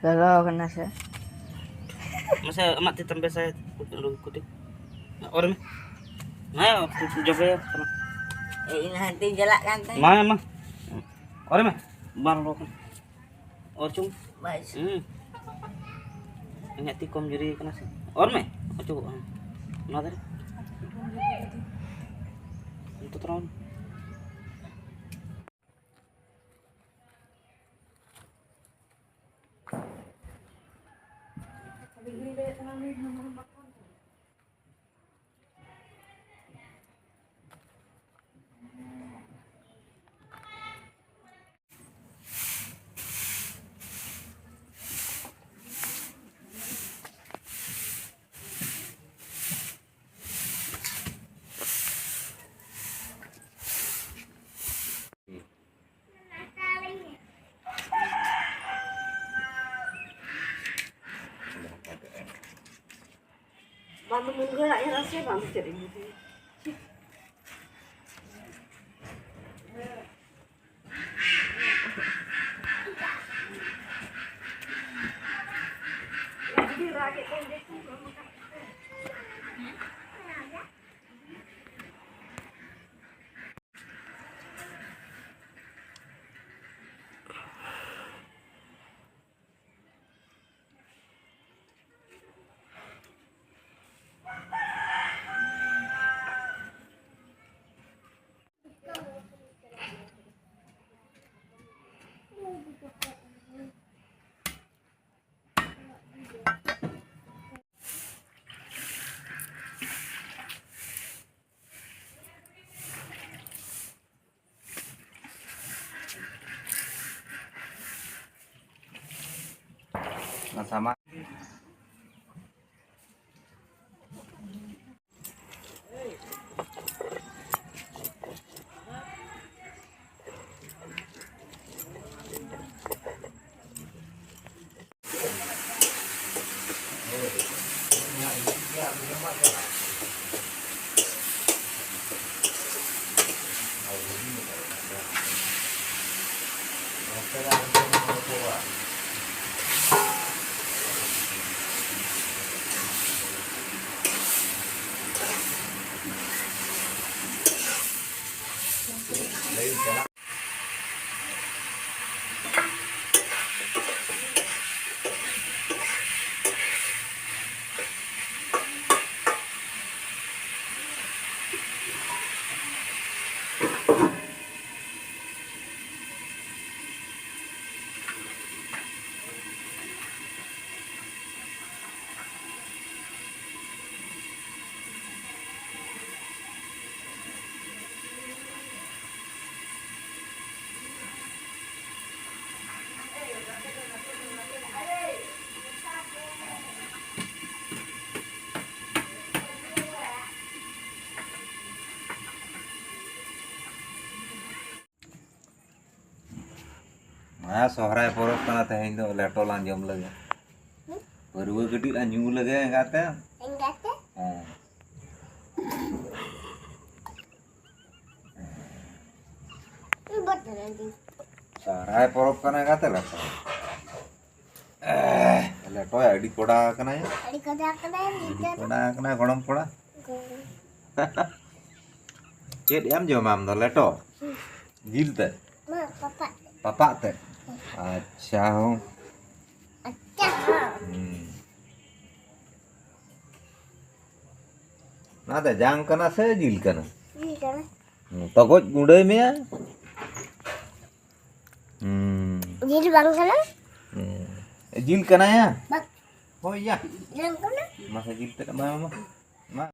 Galau kena saya. Masa amat ditambah saya kutip. Orang nah, coba ya. Ini nanti jelak kan teh. Mana mah? Orang mah? Baru kan. Ocung. Baik. Ini tikom jadi kena sih. Orang mah? Ocung. Mana tadi? Itu terang. Bantu mundur lah ya rasanya bantu jadi gitu. Sama. Nah, sohrai porok kana tehin do leto lan jom lage. Baru gede lan nyu lage kata. Enggak teh. Buat nanti. Sohrai porok kana kata leto. Leto ya di koda kana ya. Di koda kana gonam koda. Chet em jo mam do leto. Jil te. Ma, papa. Papa te. अच्छा हूँ अच्छा ना तो जांग कना से जिल कना हाँ तो कुछ गुड़े में जिल बंग कना जिल कना या बंग हो या जिल कना masa जिल ते मा